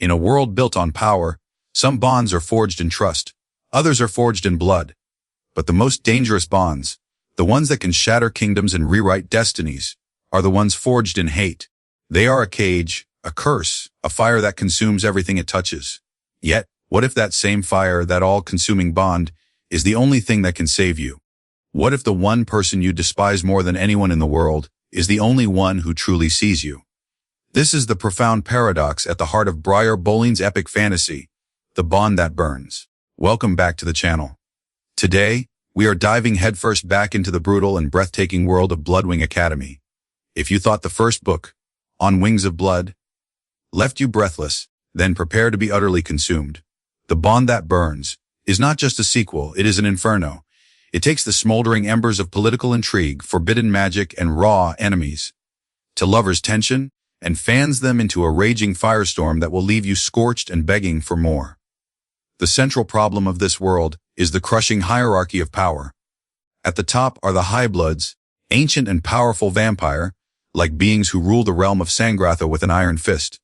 In a world built on power, some bonds are forged in trust, others are forged in blood. But the most dangerous bonds, the ones that can shatter kingdoms and rewrite destinies, are the ones forged in hate. They are a cage, a curse, a fire that consumes everything it touches. Yet, what if that same fire, that all-consuming bond, is the only thing that can save you? What if the one person you despise more than anyone in the world is the only one who truly sees you? This is the profound paradox at the heart of Briar Boleyn's epic fantasy, The Bond That Burns. Welcome back to the channel. Today, we are diving headfirst back into the brutal and breathtaking world of Bloodwing Academy. If you thought the first book, On Wings of Blood, left you breathless, then prepare to be utterly consumed. The Bond That Burns is not just a sequel, it is an inferno. It takes the smoldering embers of political intrigue, forbidden magic, and raw enemies to lovers' tension and fans them into a raging firestorm that will leave you scorched and begging for more. The central problem of this world is the crushing hierarchy of power. At the top are the High Bloods, ancient and powerful vampire, like beings who rule the realm of Sangratha with an iron fist.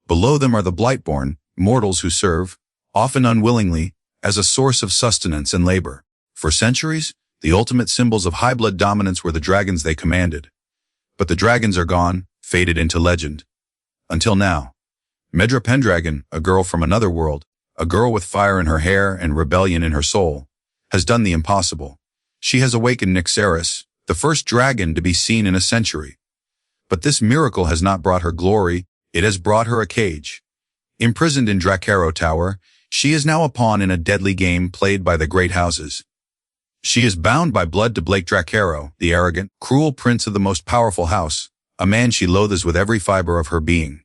Below them are the Blightborn, mortals who serve, often unwillingly, as a source of sustenance and labor. For centuries, the ultimate symbols of high blood dominance were the dragons they commanded. But the dragons are gone, faded into legend. Until now. Medra Pendragon, a girl from another world, a girl with fire in her hair and rebellion in her soul, has done the impossible. She has awakened Nyxaris, the first dragon to be seen in a century. But this miracle has not brought her glory, it has brought her a cage. Imprisoned in Dracaro Tower, she is now a pawn in a deadly game played by the great houses. She is bound by blood to Blake Dracaro, the arrogant, cruel prince of the most powerful house, a man she loathes with every fiber of her being.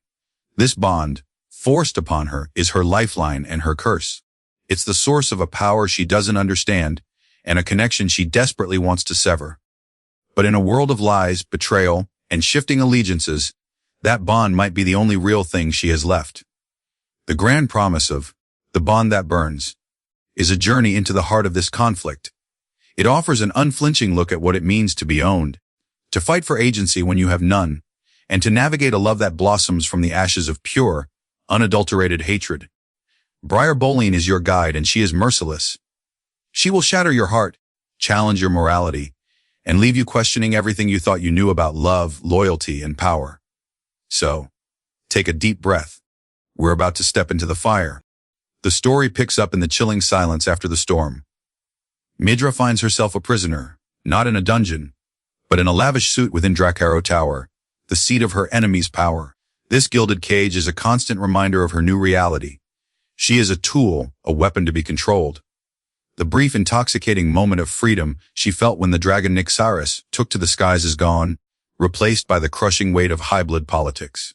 This bond, forced upon her, is her lifeline and her curse. It's the source of a power she doesn't understand, and a connection she desperately wants to sever. But in a world of lies, betrayal, and shifting allegiances, that bond might be the only real thing she has left. The grand promise of The Bond That Burns is a journey into the heart of this conflict. It offers an unflinching look at what it means to be owned, to fight for agency when you have none, and to navigate a love that blossoms from the ashes of pure, unadulterated hatred. Briar Boleyn is your guide, and she is merciless. She will shatter your heart, challenge your morality, and leave you questioning everything you thought you knew about love, loyalty, and power. So, take a deep breath. We're about to step into the fire. The story picks up in the chilling silence after the storm. Medra finds herself a prisoner, not in a dungeon, but in a lavish suite within Dracaro Tower, the seat of her enemy's power. This gilded cage is a constant reminder of her new reality. She is a tool, a weapon to be controlled. The brief, intoxicating moment of freedom she felt when the dragon Nyxaris took to the skies is gone, replaced by the crushing weight of high-blood politics.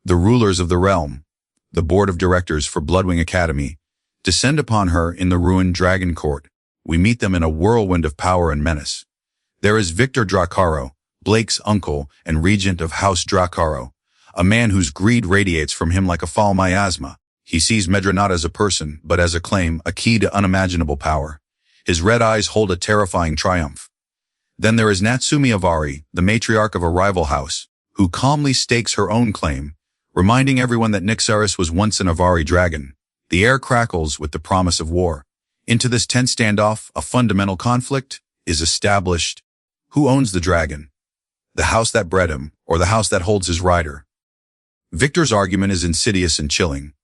The rulers of the realm, the board of directors for Bloodwing Academy, descend upon her in the ruined Dragon Court. We meet them in a whirlwind of power and menace. There is Victor Dracaro, Blake's uncle and regent of House Dracaro, a man whose greed radiates from him like a fall miasma. He sees Medra not as a person, but as a claim, a key to unimaginable power. His red eyes hold a terrifying triumph. Then there is Natsumi Avari, the matriarch of a rival house, who calmly stakes her own claim, reminding everyone that Nyxaris was once an Avari dragon. The air crackles with the promise of war. Into this tense standoff, a fundamental conflict is established. Who owns the dragon? The house that bred him, or the house that holds his rider? Victor's argument is insidious and chilling.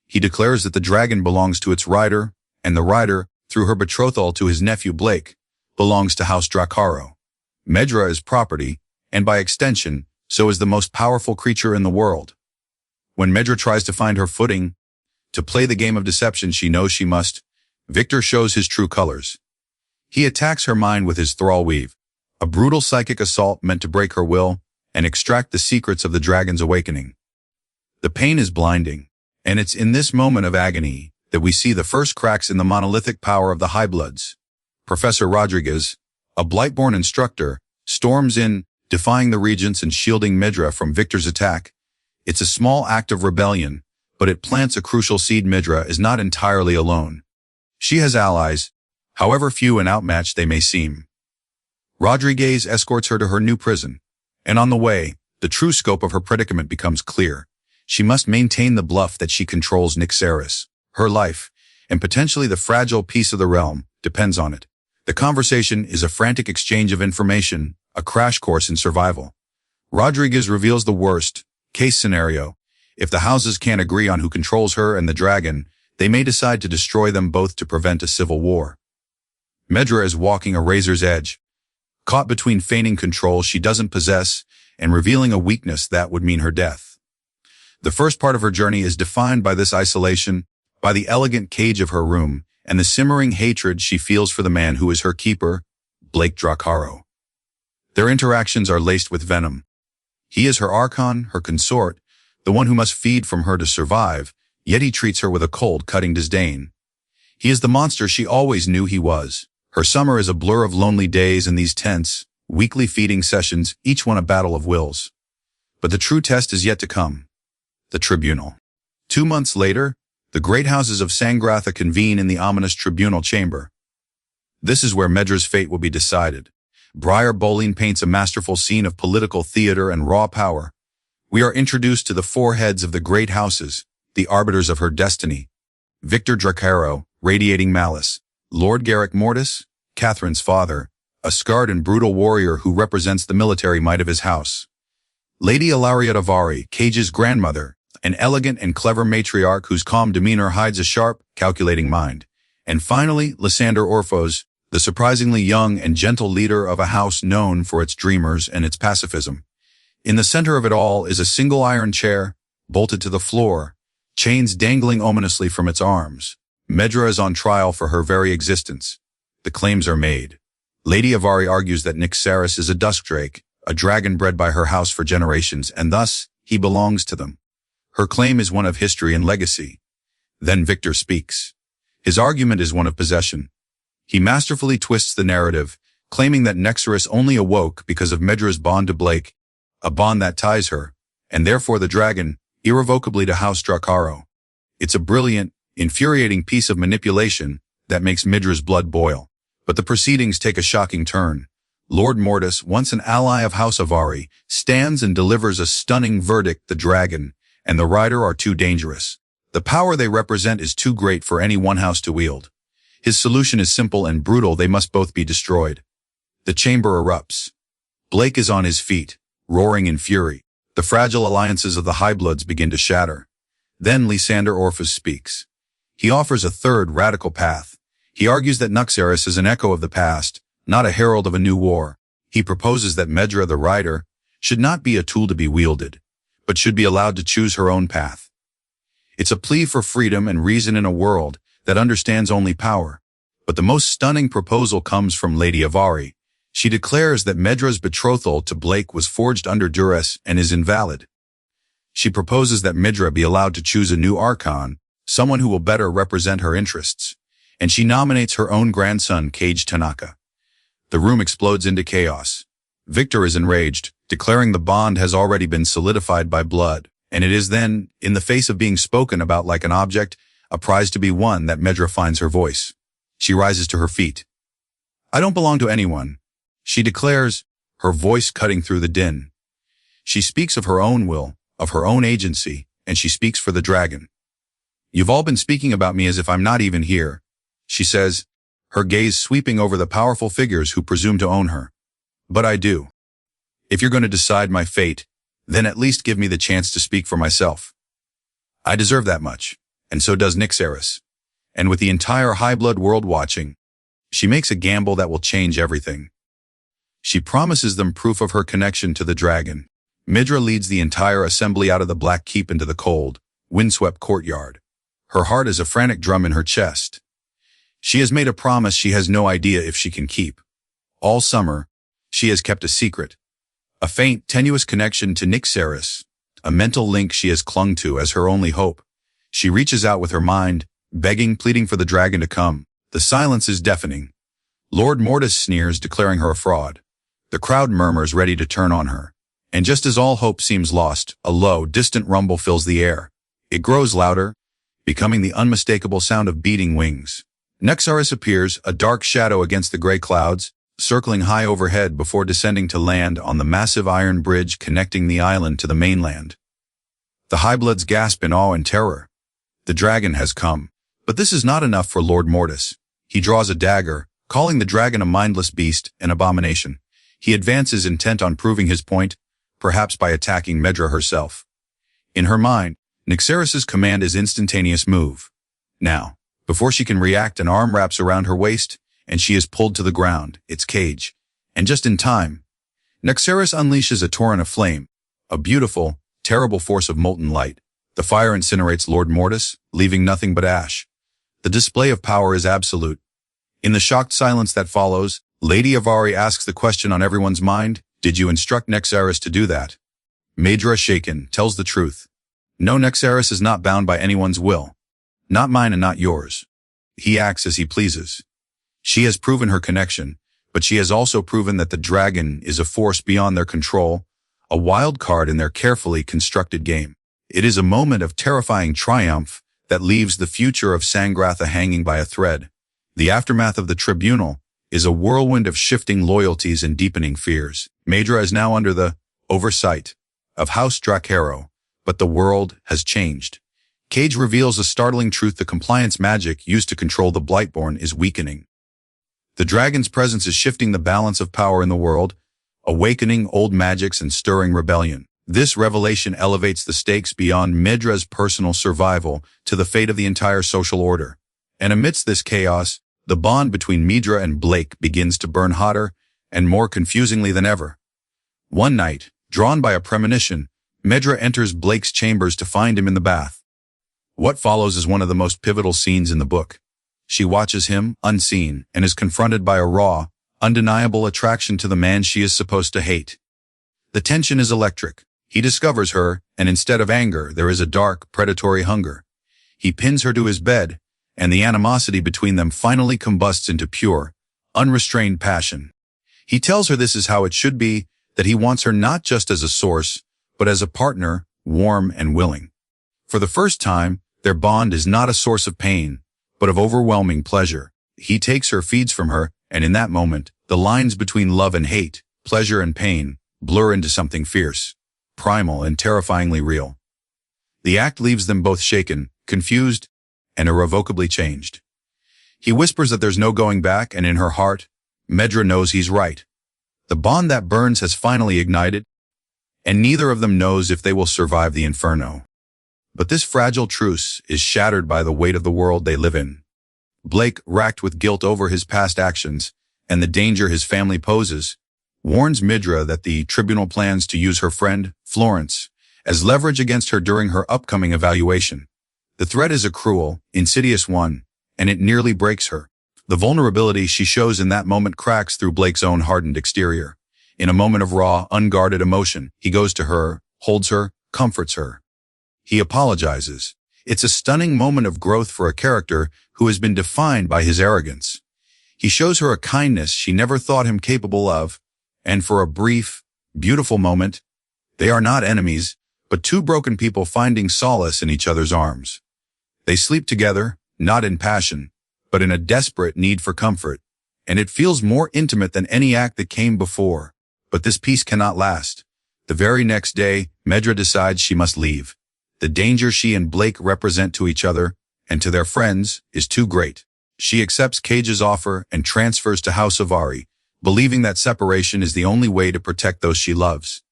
He declares that the dragon belongs to its rider, and the rider, through her betrothal to his nephew Blake, belongs to House Dracaro. Medra is property, and by extension, so is the most powerful creature in the world. When Medra tries to find her footing, to play the game of deception she knows she must, Victor shows his true colors. He attacks her mind with his thrall weave, a brutal psychic assault meant to break her will and extract the secrets of the dragon's awakening. The pain is blinding, and it's in this moment of agony that we see the first cracks in the monolithic power of the High Bloods. Professor Rodriguez, a Blightborn instructor, storms in, defying the regents and shielding Medra from Victor's attack. It's a small act of rebellion, but it plants a crucial seed. Medra is not entirely alone. She has allies, however few and outmatched they may seem. Rodriguez escorts her to her new prison, and on the way, the true scope of her predicament becomes clear. She must maintain the bluff that she controls Nyxeris. Her life, and potentially the fragile peace of the realm, depends on it. The conversation is a frantic exchange of information, a crash course in survival. Rodriguez reveals the worst-case scenario. If the houses can't agree on who controls her and the dragon, they may decide to destroy them both to prevent a civil war. Medra is walking a razor's edge, caught between feigning control she doesn't possess and revealing a weakness that would mean her death. The first part of her journey is defined by this isolation, by the elegant cage of her room, and the simmering hatred she feels for the man who is her keeper, Blake Dracarro. Their interactions are laced with venom. He is her archon, her consort, the one who must feed from her to survive, yet he treats her with a cold, cutting disdain. He is the monster she always knew he was. Her summer is a blur of lonely days and these tense, weekly feeding sessions, each one a battle of wills. But the true test is yet to come. The tribunal. 2 months later, the great houses of Sangratha convene in the ominous tribunal chamber. This is where Medra's fate will be decided. Briar Boleyn paints a masterful scene of political theater and raw power. We are introduced to the 4 heads of the great houses, the arbiters of her destiny. Victor Dracarro, radiating malice. Lord Garrick Mortis, Catherine's father, a scarred and brutal warrior who represents the military might of his house. Lady Ilaria Davari, Cage's grandmother, an elegant and clever matriarch whose calm demeanor hides a sharp, calculating mind. And finally, Lysander Orphos, the surprisingly young and gentle leader of a house known for its dreamers and its pacifism. In the center of it all is a single iron chair, bolted to the floor, chains dangling ominously from its arms. Medra is on trial for her very existence. The claims are made. Lady Avari argues that Nyxeris is a duskdrake, a dragon bred by her house for generations, and thus, he belongs to them. Her claim is one of history and legacy. Then Victor speaks. His argument is one of possession. He masterfully twists the narrative, claiming that Nyxeris only awoke because of Medra's bond to Blake, a bond that ties her, and therefore the dragon, irrevocably to House Dracarro. It's a brilliant, infuriating piece of manipulation that makes Medra's blood boil. But the proceedings take a shocking turn. Lord Mortis, once an ally of House Avari, stands and delivers a stunning verdict: the dragon and the rider are too dangerous. The power they represent is too great for any one house to wield. His solution is simple and brutal: they must both be destroyed. The chamber erupts. Blake is on his feet, roaring in fury. The fragile alliances of the Highbloods begin to shatter. Then Lysander Orphos speaks. He offers a third radical path. He argues that Nyxeris is an echo of the past, not a herald of a new war. He proposes that Medra, the rider, should not be a tool to be wielded, but should be allowed to choose her own path. It's a plea for freedom and reason in a world that understands only power. But the most stunning proposal comes from Lady Avari. She declares that Medra's betrothal to Blake was forged under duress and is invalid. She proposes that Medra be allowed to choose a new archon, someone who will better represent her interests, and she nominates her own grandson, Cage Tanaka. The room explodes into chaos. Victor is enraged, declaring the bond has already been solidified by blood, and it is then, in the face of being spoken about like an object, a prize to be won, that Medra finds her voice. She rises to her feet. "I don't belong to anyone," she declares, her voice cutting through the din. She speaks of her own will, of her own agency, and she speaks for the dragon. "You've all been speaking about me as if I'm not even here," she says, her gaze sweeping over the powerful figures who presume to own her. "But I do. If you're going to decide my fate, then at least give me the chance to speak for myself. I deserve that much, and so does Nyxeris. And with the entire high-blood world watching, she makes a gamble that will change everything. She promises them proof of her connection to the dragon. Medra leads the entire assembly out of the Black Keep into the cold, windswept courtyard. Her heart is a frantic drum in her chest. She has made a promise she has no idea if she can keep. All summer, she has kept a secret. A faint, tenuous connection to Nyxeris, a mental link she has clung to as her only hope. She reaches out with her mind, begging, pleading for the dragon to come. The silence is deafening. Lord Mortis sneers, declaring her a fraud. The crowd murmurs, ready to turn on her. And just as all hope seems lost, a low, distant rumble fills the air. It grows louder, becoming the unmistakable sound of beating wings. Nyxeris appears, a dark shadow against the gray clouds, circling high overhead before descending to land on the massive iron bridge connecting the island to the mainland. The Highbloods gasp in awe and terror. The dragon has come. But this is not enough for Lord Mortis. He draws a dagger, calling the dragon a mindless beast, an abomination. He advances intent on proving his point, perhaps by attacking Medra herself. In her mind, Nyxeris's command is instantaneous move. Now, before she can react, an arm wraps around her waist, and she is pulled to the ground, its cage. And just in time, Nyxeris unleashes a torrent of flame, a beautiful, terrible force of molten light. The fire incinerates Lord Mortis, leaving nothing but ash. The display of power is absolute. In the shocked silence that follows, Lady Avari asks the question on everyone's mind, "Did you instruct Nyxeris to do that?" Medra, shaken, tells the truth. "No, Nyxeris is not bound by anyone's will. Not mine and not yours. He acts as he pleases. She has proven her connection, but she has also proven that the dragon is a force beyond their control, a wild card in their carefully constructed game. It is a moment of terrifying triumph that leaves the future of Sangratha hanging by a thread. The aftermath of the tribunal is a whirlwind of shifting loyalties and deepening fears. Medra is now under the oversight of House Dracaro, but the world has changed. Cage reveals a startling truth: the compliance magic used to control the Blightborn is weakening. The dragon's presence is shifting the balance of power in the world, awakening old magics and stirring rebellion. This revelation elevates the stakes beyond Medra's personal survival to the fate of the entire social order. And amidst this chaos, the bond between Medra and Blake begins to burn hotter and more confusingly than ever. One night, drawn by a premonition, Medra enters Blake's chambers to find him in the bath. What follows is one of the most pivotal scenes in the book. She watches him, unseen, and is confronted by a raw, undeniable attraction to the man she is supposed to hate. The tension is electric. He discovers her, and instead of anger, there is a dark, predatory hunger. He pins her to his bed, and the animosity between them finally combusts into pure, unrestrained passion. He tells her this is how it should be, that he wants her not just as a source, but as a partner, warm and willing. For the first time, their bond is not a source of pain, but of overwhelming pleasure. He takes her, feeds from her, and in that moment, the lines between love and hate, pleasure and pain, blur into something fierce, primal and terrifyingly real. The act leaves them both shaken, confused, and irrevocably changed. He whispers that there's no going back, and in her heart, Medra knows he's right. The bond that burns has finally ignited, and neither of them knows if they will survive the inferno. But this fragile truce is shattered by the weight of the world they live in. Blake, racked with guilt over his past actions and the danger his family poses, warns Medra that the tribunal plans to use her friend, Florence, as leverage against her during her upcoming evaluation. The threat is a cruel, insidious one, and it nearly breaks her. The vulnerability she shows in that moment cracks through Blake's own hardened exterior. In a moment of raw, unguarded emotion, he goes to her, holds her, comforts her. He apologizes. It's a stunning moment of growth for a character who has been defined by his arrogance. He shows her a kindness she never thought him capable of, and for a brief, beautiful moment, they are not enemies, but two broken people finding solace in each other's arms. They sleep together, not in passion, but in a desperate need for comfort, and it feels more intimate than any act that came before. But this peace cannot last. The very next day, Medra decides she must leave. The danger she and Blake represent to each other, and to their friends, is too great. She accepts Cage's offer and transfers to House Avari, believing that separation is the only way to protect those she loves.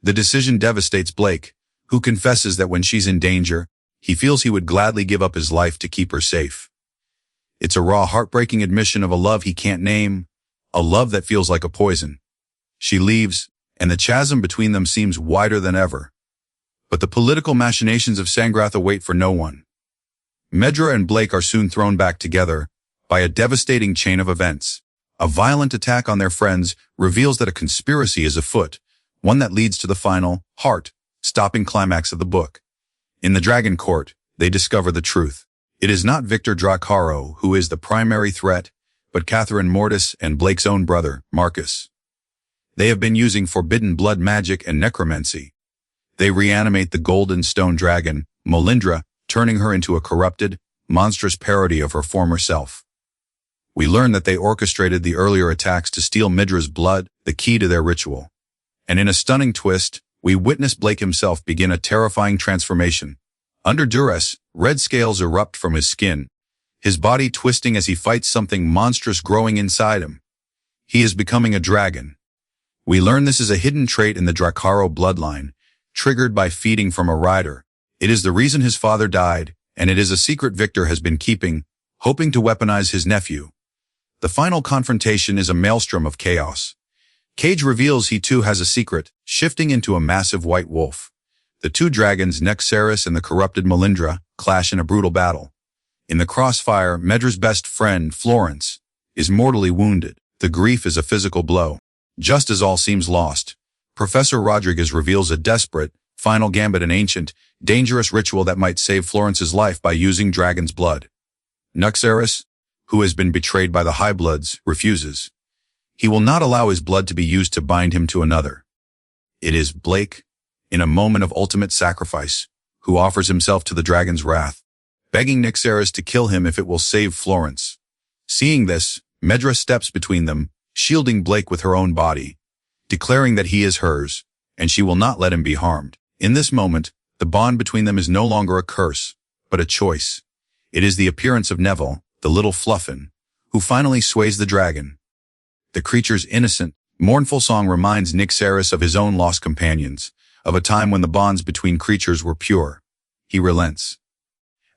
The decision devastates Blake, who confesses that when she's in danger, he feels he would gladly give up his life to keep her safe. It's a raw, heartbreaking admission of a love he can't name, a love that feels like a poison. She leaves, and the chasm between them seems wider than ever. But the political machinations of Sangratha wait for no one. Medra and Blake are soon thrown back together by a devastating chain of events. A violent attack on their friends reveals that a conspiracy is afoot, one that leads to the final, heart-stopping climax of the book. In the Dragon Court, they discover the truth. It is not Victor Dracaro who is the primary threat, but Catherine Mortis and Blake's own brother, Marcus. They have been using forbidden blood magic and necromancy. They reanimate the golden stone dragon, Molindra, turning her into a corrupted, monstrous parody of her former self. We learn that they orchestrated the earlier attacks to steal Medra's blood, the key to their ritual. And in a stunning twist, we witness Blake himself begin a terrifying transformation. Under duress, red scales erupt from his skin, his body twisting as he fights something monstrous growing inside him. He is becoming a dragon. We learn this is a hidden trait in the Drakkaro bloodline, triggered by feeding from a rider. It is the reason his father died, and it is a secret Victor has been keeping, hoping to weaponize his nephew. The final confrontation is a maelstrom of chaos. Cage reveals he too has a secret, shifting into a massive white wolf. The two dragons, Nexaris and the corrupted Melindra, clash in a brutal battle. In the crossfire, Medra's best friend, Florence, is mortally wounded. The grief is a physical blow. Just as all seems lost, Professor Rodriguez reveals a desperate, final gambit, an ancient, dangerous ritual that might save Florence's life by using dragon's blood. Nexaris, who has been betrayed by the High Bloods, refuses. He will not allow his blood to be used to bind him to another. It is Blake, in a moment of ultimate sacrifice, who offers himself to the dragon's wrath, begging Nexaris to kill him if it will save Florence. Seeing this, Medra steps between them, shielding Blake with her own body, declaring that he is hers, and she will not let him be harmed. In this moment, the bond between them is no longer a curse, but a choice. It is the appearance of Neville, the little Fluffin, who finally sways the dragon. The creature's innocent, mournful song reminds Nexaris of his own lost companions, of a time when the bonds between creatures were pure. He relents.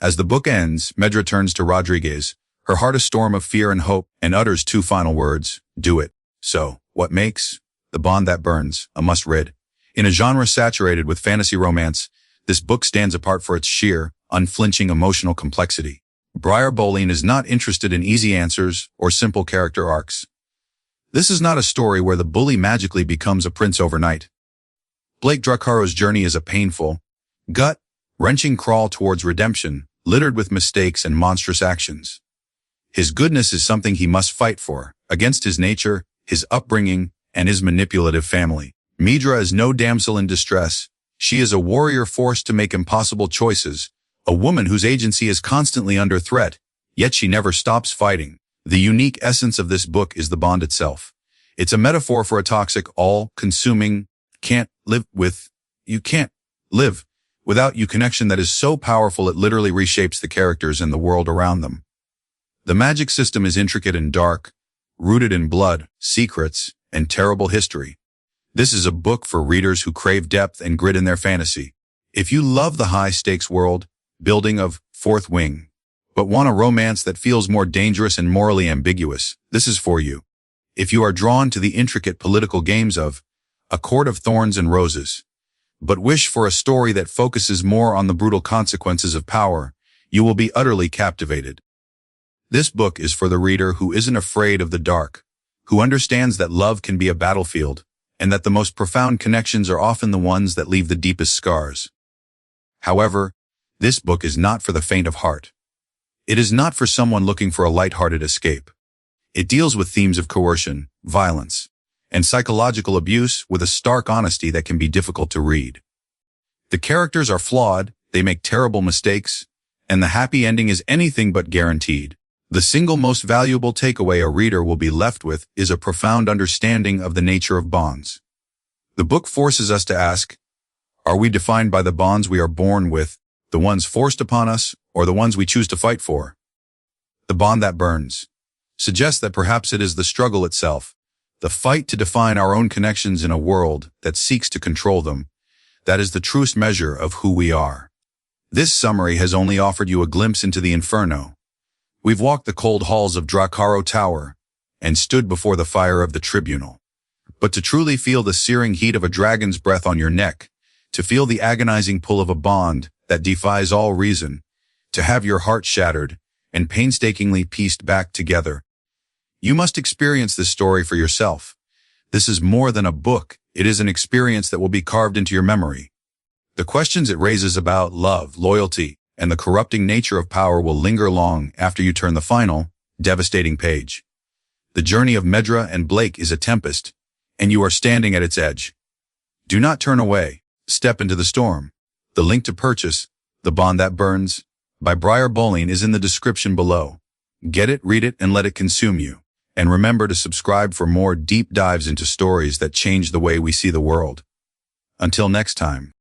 As the book ends, Medra turns to Rodriguez, her heart a storm of fear and hope, and utters two final words: do it. So, what makes the bond that burns a must-read? In a genre saturated with fantasy romance, this book stands apart for its sheer, unflinching emotional complexity. Briar Boleyn is not interested in easy answers or simple character arcs. This is not a story where the bully magically becomes a prince overnight. Blake Drakkaro's journey is a painful, gut-wrenching crawl towards redemption, littered with mistakes and monstrous actions. His goodness is something he must fight for, against his nature, his upbringing, and his manipulative family. Medra is no damsel in distress. She is a warrior forced to make impossible choices, a woman whose agency is constantly under threat, yet she never stops fighting. The unique essence of this book is the bond itself. It's a metaphor for a toxic, all-consuming, you can't live without you connection that is so powerful it literally reshapes the characters and the world around them. The magic system is intricate and dark, rooted in blood, secrets, and terrible history. This is a book for readers who crave depth and grit in their fantasy. If you love the high-stakes world building of Fourth Wing, but want a romance that feels more dangerous and morally ambiguous, this is for you. If you are drawn to the intricate political games of A Court of Thorns and Roses, but wish for a story that focuses more on the brutal consequences of power, you will be utterly captivated. This book is for the reader who isn't afraid of the dark, who understands that love can be a battlefield, and that the most profound connections are often the ones that leave the deepest scars. However, this book is not for the faint of heart. It is not for someone looking for a light-hearted escape. It deals with themes of coercion, violence, and psychological abuse with a stark honesty that can be difficult to read. The characters are flawed, they make terrible mistakes, and the happy ending is anything but guaranteed. The single most valuable takeaway a reader will be left with is a profound understanding of the nature of bonds. The book forces us to ask, are we defined by the bonds we are born with, the ones forced upon us, or the ones we choose to fight for? The bond that burns suggests that perhaps it is the struggle itself, the fight to define our own connections in a world that seeks to control them, that is the truest measure of who we are. This summary has only offered you a glimpse into the inferno. We've walked the cold halls of Drakkaro Tower and stood before the fire of the tribunal. But to truly feel the searing heat of a dragon's breath on your neck, to feel the agonizing pull of a bond that defies all reason, to have your heart shattered and painstakingly pieced back together, you must experience this story for yourself. This is more than a book. It is an experience that will be carved into your memory. The questions it raises about love, loyalty, and the corrupting nature of power will linger long after you turn the final, devastating page. The journey of Medra and Blake is a tempest, and you are standing at its edge. Do not turn away. Step into the storm. The link to purchase, The Bond That Burns, by Briar Boleyn is in the description below. Get it, read it, and let it consume you. And remember to subscribe for more deep dives into stories that change the way we see the world. Until next time.